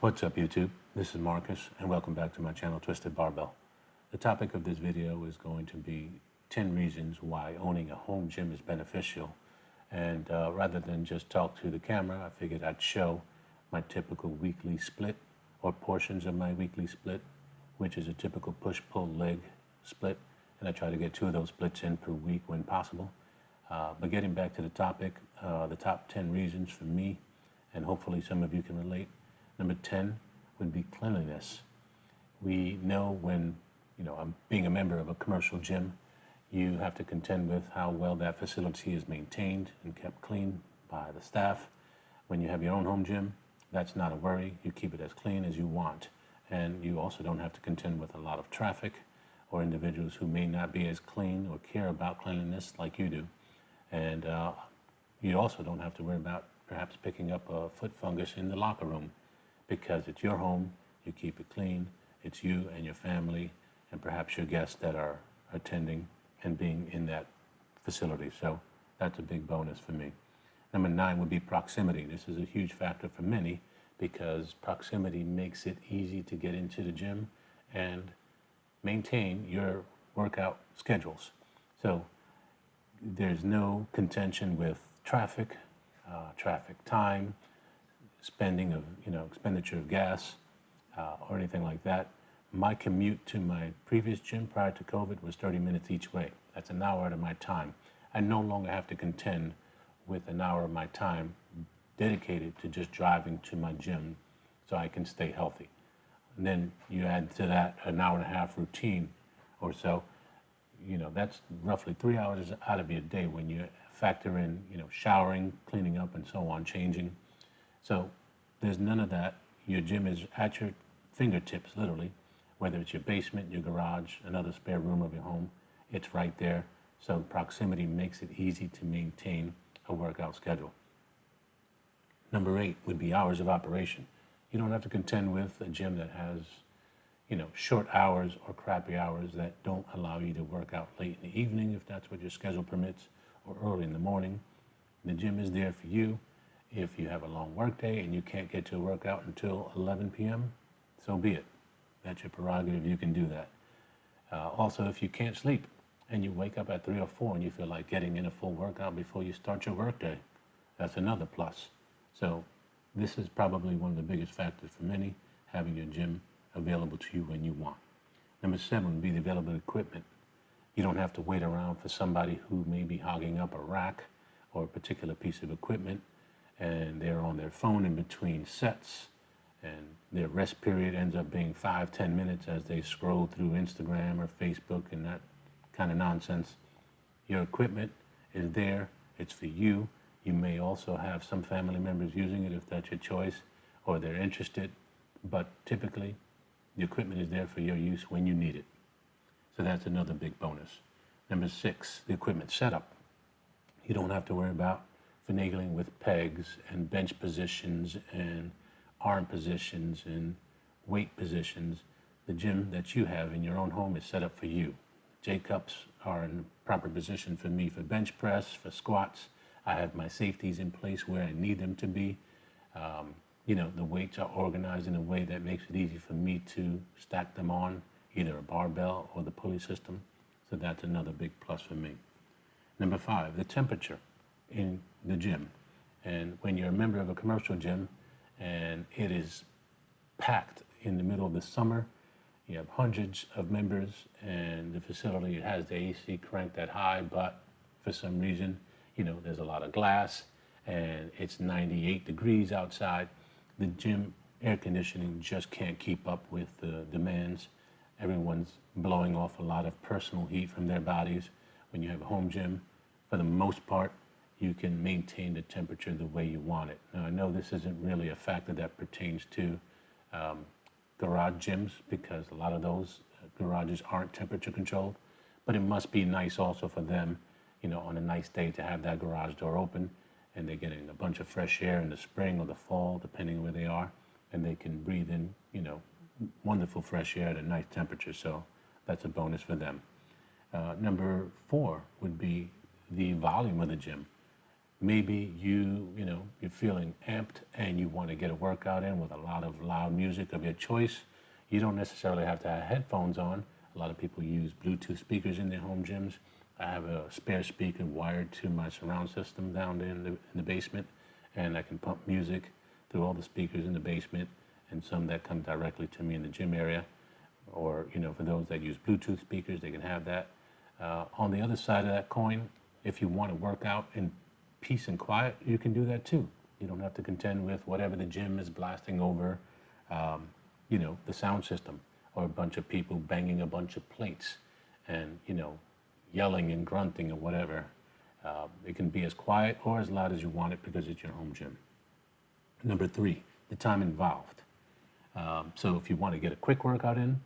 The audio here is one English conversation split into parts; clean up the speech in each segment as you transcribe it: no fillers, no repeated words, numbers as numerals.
What's up, YouTube? This is Marcus, and welcome back to my channel, Twisted Barbell. The topic of this video is going to be 10 reasons why owning a home gym is beneficial. And rather than just talk to the camera, I figured I'd show my typical weekly split, or portions of my weekly split, which is a typical push-pull leg split. And I try to get 2 of those splits in per week when possible. But getting back to the topic, the top 10 reasons for me, and hopefully some of you can relate. Number 10 would be cleanliness. We know when, I'm being a member of a commercial gym, you have to contend with how well that facility is maintained and kept clean by the staff. When you have your own home gym, that's not a worry. You keep it as clean as you want. And you also don't have to contend with a lot of traffic or individuals who may not be as clean or care about cleanliness like you do. And you also don't have to worry about perhaps picking up a foot fungus in the locker room, because it's your home, you keep it clean, it's you and your family, and perhaps your guests that are attending and being in that facility. So that's a big bonus for me. Number 9 would be proximity. This is a huge factor for many because proximity makes it easy to get into the gym and maintain your workout schedules. So there's no contention with traffic time, expenditure of gas, or anything like that. My commute to my previous gym prior to COVID was 30 minutes each way. That's an hour out of my time. I no longer have to contend with an hour of my time dedicated to just driving to my gym so I can stay healthy. And then you add to that an hour and a half routine or so, that's roughly 3 hours out of your day when you factor in, showering, cleaning up, and so on, changing. So there's none of that. Your gym is at your fingertips, literally, whether it's your basement, your garage, another spare room of your home, it's right there. So proximity makes it easy to maintain a workout schedule. Number 8 would be hours of operation. You don't have to contend with a gym that has, short hours or crappy hours that don't allow you to work out late in the evening if that's what your schedule permits, or early in the morning. The gym is there for you. If you have a long work day and you can't get to a workout until 11 p.m., so be it. That's your prerogative. You can do that. Also, if you can't sleep and you wake up at 3 or 4 and you feel like getting in a full workout before you start your work day, that's another plus. So this is probably one of the biggest factors for many, having your gym available to you when you want. Number 7 would be the available equipment. You don't have to wait around for somebody who may be hogging up a rack or a particular piece of equipment, and they're on their phone in between sets, and their rest period ends up being 5-10 minutes as they scroll through Instagram or Facebook and that kind of nonsense. Your equipment is there. It's for you. You may also have some family members using it if that's your choice or they're interested, but typically the equipment is there for your use when you need it. So that's another big bonus. Number 6, the equipment setup. You don't have to worry about finagling with pegs and bench positions and arm positions and weight positions. The gym that you have in your own home is set up for you. J-cups are in the proper position for me for bench press, for squats. I have my safeties in place where I need them to be. The weights are organized in a way that makes it easy for me to stack them on either a barbell or the pulley system. So that's another big plus for me. Number 5, the temperature in the gym. And when you're a member of a commercial gym and it is packed in the middle of the summer, you have hundreds of members and the facility has the AC cranked that high, but for some reason, there's a lot of glass and it's 98 degrees outside. The gym air conditioning just can't keep up with the demands. Everyone's blowing off a lot of personal heat from their bodies. When you have a home gym, for the most part, you can maintain the temperature the way you want it. Now, I know this isn't really a factor that pertains to garage gyms because a lot of those garages aren't temperature controlled, but it must be nice also for them, on a nice day to have that garage door open and they're getting a bunch of fresh air in the spring or the fall, depending where they are, and they can breathe in, wonderful fresh air at a nice temperature. So that's a bonus for them. Number 4 would be the volume of the gym. Maybe you're feeling amped and you want to get a workout in with a lot of loud music of your choice. You don't necessarily have to have headphones on. A lot of people use Bluetooth speakers in their home gyms. I have a spare speaker wired to my surround system down there in the basement, and I can pump music through all the speakers in the basement, and some that come directly to me in the gym area. Or, for those that use Bluetooth speakers, they can have that. On the other side of that coin, if you want to work out in peace and quiet, you can do that too. You don't have to contend with whatever the gym is blasting over, the sound system, or a bunch of people banging a bunch of plates and, yelling and grunting or whatever. It can be as quiet or as loud as you want it because it's your home gym. Number 3, the time involved. So if you want to get a quick workout in,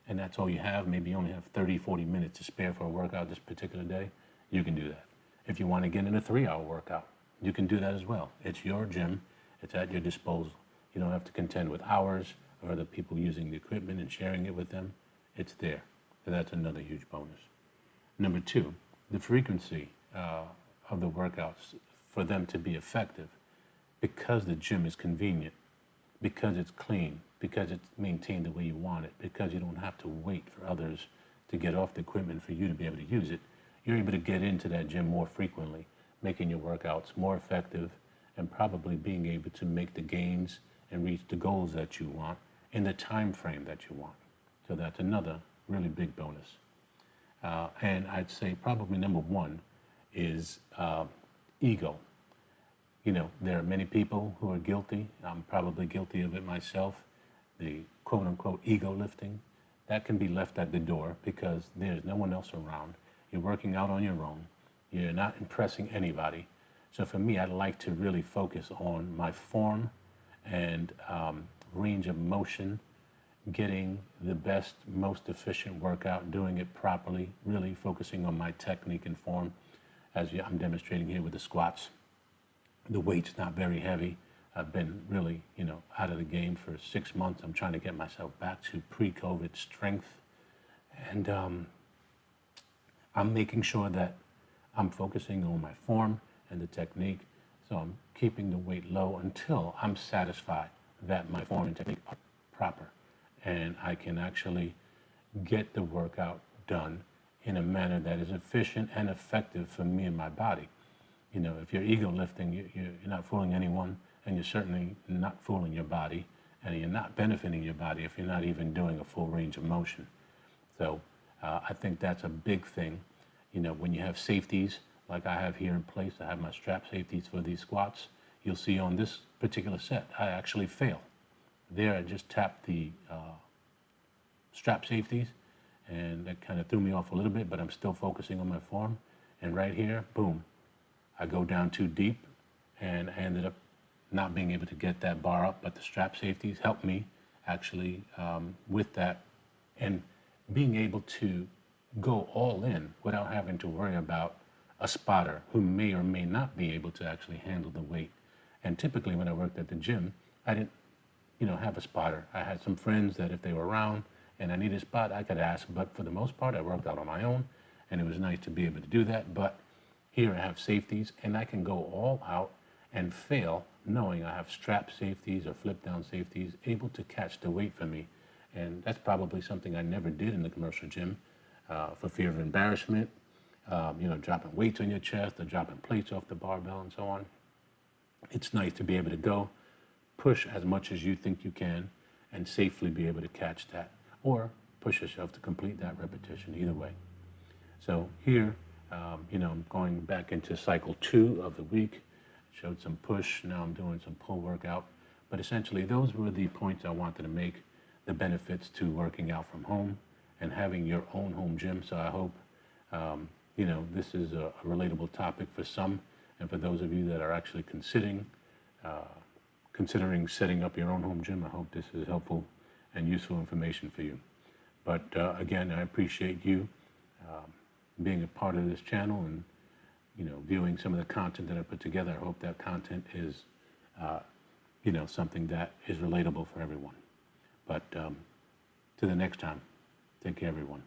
and that's all you have, maybe you only have 30, 40 minutes to spare for a workout this particular day, you can do that. If you want to get in a 3-hour workout, you can do that as well. It's your gym. It's at your disposal. You don't have to contend with hours or other people using the equipment and sharing it with them. It's there. So that's another huge bonus. Number 2, the frequency of the workouts for them to be effective, because the gym is convenient, because it's clean, because it's maintained the way you want it, because you don't have to wait for others to get off the equipment for you to be able to use it. You're able to get into that gym more frequently, making your workouts more effective and probably being able to make the gains and reach the goals that you want in the time frame that you want. So that's another really big bonus. And I'd say probably number 1 is ego. There are many people who are guilty. I'm probably guilty of it myself. The quote unquote ego lifting, that can be left at the door because there's no one else around. You're working out on your own. You're not impressing anybody. So for me, I'd like to really focus on my form and range of motion, getting the best, most efficient workout, doing it properly, really focusing on my technique and form, as I'm demonstrating here with the squats. The weight's not very heavy. I've been really, out of the game for 6 months. I'm trying to get myself back to pre-COVID strength. And I'm making sure that I'm focusing on my form and the technique. So I'm keeping the weight low until I'm satisfied that my form and technique are proper. And I can actually get the workout done in a manner that is efficient and effective for me and my body. If you're ego lifting, you're not fooling anyone, and you're certainly not fooling your body, and you're not benefiting your body if you're not even doing a full range of motion. So I think that's a big thing. When you have safeties, like I have here in place, I have my strap safeties for these squats. You'll see on this particular set, I actually fail. There, I just tapped the strap safeties, and that kind of threw me off a little bit, but I'm still focusing on my form. And right here, boom, I go down too deep, and I ended up not being able to get that bar up, but the strap safeties helped me actually with that, and being able to go all in without having to worry about a spotter who may or may not be able to actually handle the weight. And typically when I worked at the gym, I didn't have a spotter. I had some friends that if they were around and I needed a spot, I could ask, but for the most part, I worked out on my own, and it was nice to be able to do that. But here I have safeties, and I can go all out and fail knowing I have strap safeties or flip down safeties able to catch the weight for me. And that's probably something I never did in the commercial gym for fear of embarrassment, dropping weights on your chest or dropping plates off the barbell and so on. It's nice to be able to go, push as much as you think you can, and safely be able to catch that, or push yourself to complete that repetition, either way. So here, I'm going back into cycle 2 of the week. Showed some push, now I'm doing some pull workout. But essentially, those were the points I wanted to make, the benefits to working out from home and having your own home gym. So I hope, this is a relatable topic for some, and for those of you that are actually considering setting up your own home gym, I hope this is helpful and useful information for you. But again, I appreciate you being a part of this channel and viewing some of the content that I put together. I hope that content is something that is relatable for everyone. But to the next time, take care, everyone.